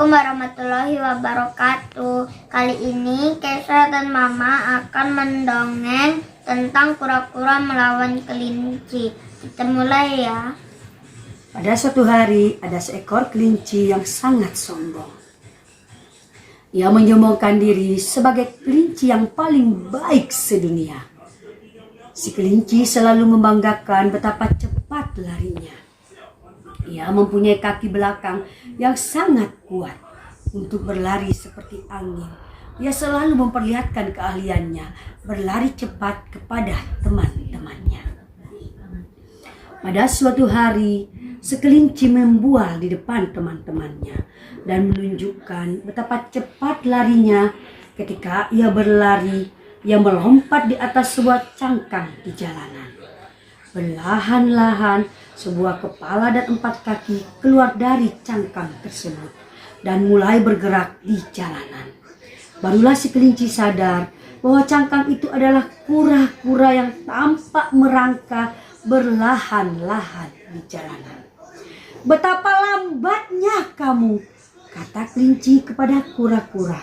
Assalamualaikum warahmatullahi wabarakatuh. Kali ini Kesha dan Mama akan mendongeng tentang kura-kura melawan kelinci. Kita mulai ya. Pada suatu hari ada seekor kelinci yang sangat sombong. Ia menyombongkan diri sebagai kelinci yang paling baik sedunia. Si kelinci selalu membanggakan betapa cepat larinya. Ia mempunyai kaki belakang yang sangat kuat untuk berlari seperti angin. Ia selalu memperlihatkan keahliannya berlari cepat kepada teman-temannya. Pada suatu hari, sekelinci membual di depan teman-temannya dan menunjukkan betapa cepat larinya. Ketika ia berlari, ia melompat di atas sebuah cangkang di jalanan. Perlahan-lahan, sebuah kepala dan 4 kaki keluar dari cangkang tersebut dan mulai bergerak di jalanan. Barulah si kelinci sadar bahwa cangkang itu adalah kura-kura yang tampak merangkak berlahan-lahan di jalanan. "Betapa lambatnya kamu," kata kelinci kepada kura-kura.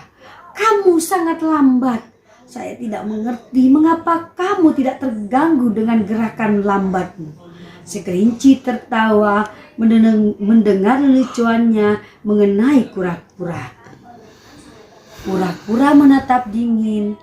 "Kamu sangat lambat. Saya tidak mengerti mengapa kamu tidak terganggu dengan gerakan lambatmu." Si kelinci tertawa mendengar leluconnya mengenai kura-kura. Kura-kura menatap dingin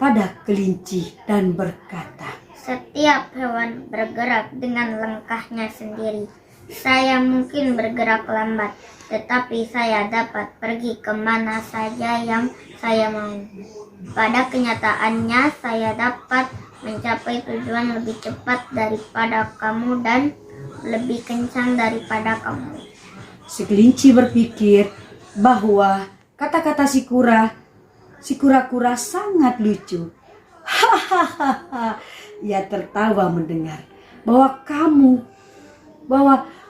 pada kelinci dan berkata, Setiap hewan bergerak dengan langkahnya sendiri. Saya mungkin bergerak lambat, tetapi saya dapat pergi kemana saja yang saya mau. Pada kenyataannya, saya dapat mencapai tujuan lebih cepat daripada kamu dan lebih kencang daripada kamu. Si kelinci berpikir bahwa kata-kata si kura-kura sangat lucu. Hahaha, ia tertawa mendengar bahwa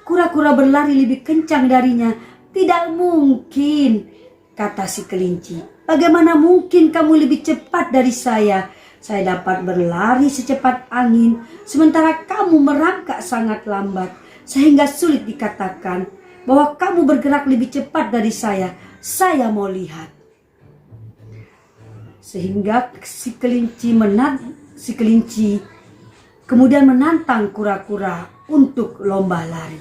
kura-kura berlari lebih kencang darinya. "Tidak mungkin," kata si kelinci. "Bagaimana mungkin kamu lebih cepat dari saya? Saya dapat berlari secepat angin, sementara kamu merangkak sangat lambat, sehingga sulit dikatakan bahwa kamu bergerak lebih cepat dari saya. Saya mau lihat." Sehingga si kelinci kemudian menantang kura-kura untuk lomba lari.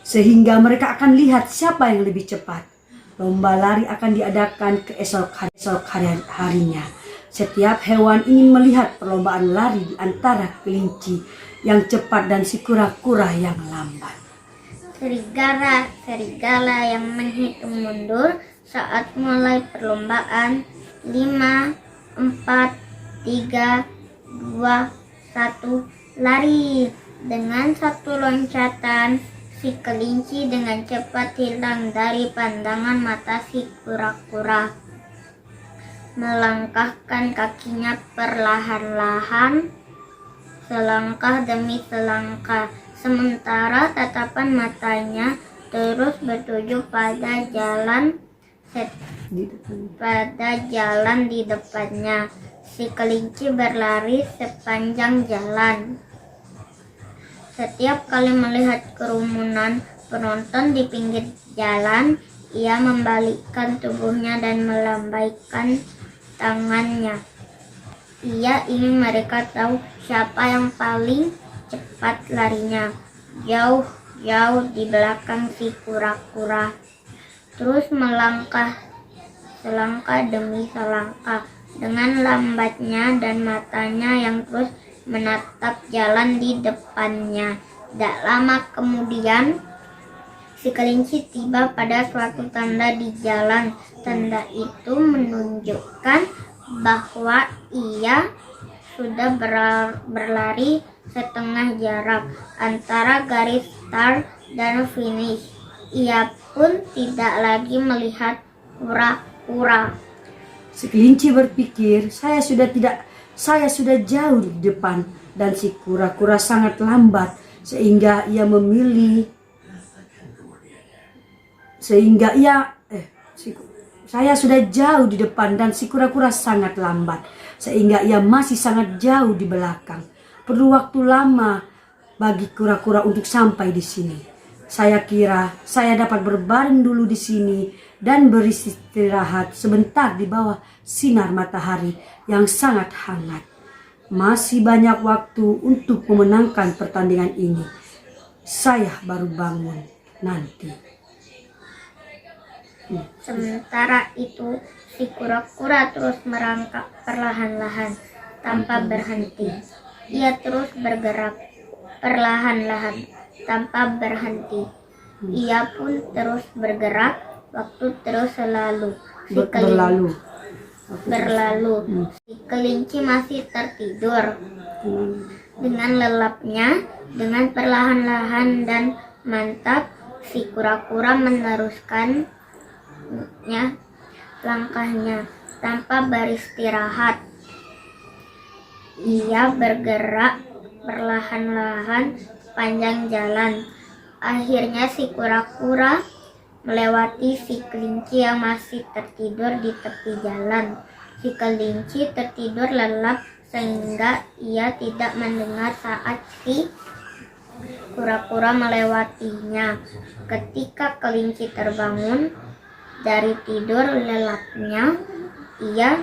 Sehingga mereka akan lihat siapa yang lebih cepat. Lomba lari akan diadakan esok harinya. Setiap hewan ingin melihat perlombaan lari di antara kelinci yang cepat dan si kura-kura yang lambat. Serigala yang menghitung mundur saat mulai perlombaan. 5, 4, 3, 2, 1, lari. Dengan satu loncatan, si kelinci dengan cepat hilang dari pandangan mata si kura-kura. Melangkahkan kakinya perlahan-lahan, selangkah demi selangkah, sementara tatapan matanya terus bertuju pada jalan di depannya. Si kelinci berlari sepanjang jalan. Setiap kali melihat kerumunan penonton di pinggir jalan, ia membalikkan tubuhnya dan melambaikan tangannya. Ia ingin mereka tahu siapa yang paling cepat larinya. Jauh di belakang si kura-kura. Terus melangkah selangkah demi selangkah dengan lambatnya dan matanya yang terus menatap jalan di depannya. Tak lama kemudian, si kelinci tiba pada suatu tanda di jalan. Tanda itu menunjukkan bahwa ia sudah berlari setengah jarak antara garis start dan finish. Ia pun tidak lagi melihat kura-kura. Si kelinci berpikir, saya sudah jauh di depan dan si kura-kura sangat lambat, sehingga ia saya sudah jauh di depan dan si kura-kura sangat lambat, sehingga ia masih sangat jauh di belakang. Perlu waktu lama bagi kura-kura untuk sampai di sini. Saya kira saya dapat berbaring dulu di sini dan beristirahat sebentar di bawah sinar matahari yang sangat hangat. Masih banyak waktu untuk memenangkan pertandingan ini. Saya baru bangun nanti. Sementara itu, si kura-kura terus merangkak perlahan-lahan tanpa berhenti. Ia terus bergerak perlahan-lahan tanpa berhenti. Ia pun terus bergerak, waktu terus berlalu. Si kelinci masih tertidur. Dengan lelapnya, dengan perlahan-lahan dan mantap, si kura-kura meneruskan langkahnya tanpa beristirahat. Ia bergerak perlahan-lahan sepanjang jalan. Akhirnya si kura-kura melewati si kelinci yang masih tertidur di tepi jalan. Si kelinci tertidur lelap sehingga ia tidak mendengar saat si kura-kura melewatinya. Ketika kelinci terbangun dari tidur lelapnya, ia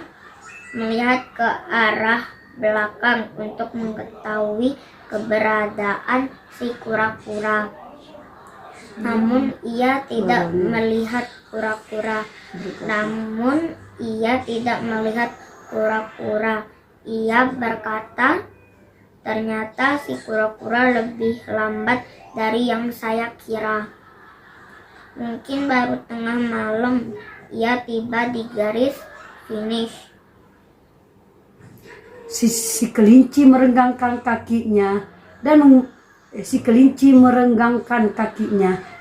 melihat ke arah belakang untuk mengetahui keberadaan si kura-kura. Namun ia tidak melihat kura-kura. Ia berkata, ternyata si kura-kura lebih lambat dari yang saya kira. Mungkin baru tengah malam ia tiba di garis finish. Si kelinci merenggangkan kakinya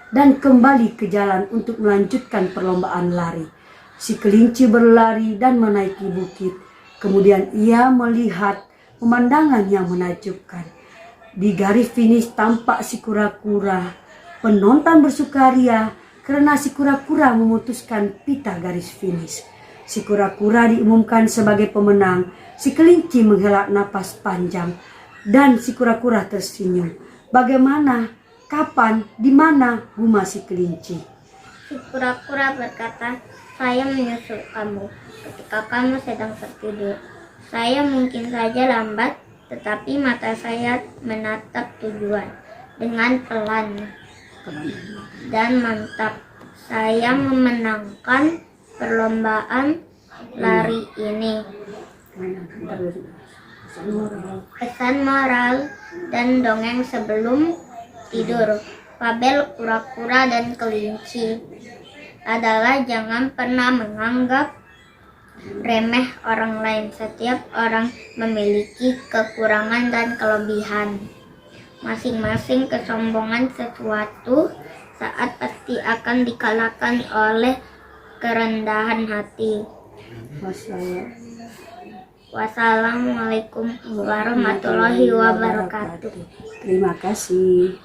dan kembali ke jalan untuk melanjutkan perlombaan lari. Si kelinci berlari dan menaiki bukit. Kemudian ia melihat pemandangan yang menakjubkan. Di garis finish tampak si kura-kura. Penonton bersukaria karena si kura-kura memutuskan pita garis finish. Si kura-kura diumumkan sebagai pemenang. Si kelinci menghela napas panjang dan si kura-kura tersenyum. Bagaimana? Kapan? Di mana? Gumam si kelinci. Si kura-kura berkata, saya menyusul kamu ketika kamu sedang tertidur. Saya mungkin saja lambat, tetapi mata saya menatap tujuan dengan pelan dan mantap. Saya memenangkan perlombaan lari ini. Pesan moral dan dongeng sebelum tidur. Fabel kura-kura dan kelinci adalah jangan pernah menganggap remeh orang lain. Setiap orang memiliki kekurangan dan kelebihan. Masing-masing kesombongan sesuatu saat pasti akan dikalahkan oleh kerendahan hati. Wassalamualaikum warahmatullahi wabarakatuh. Terima kasih.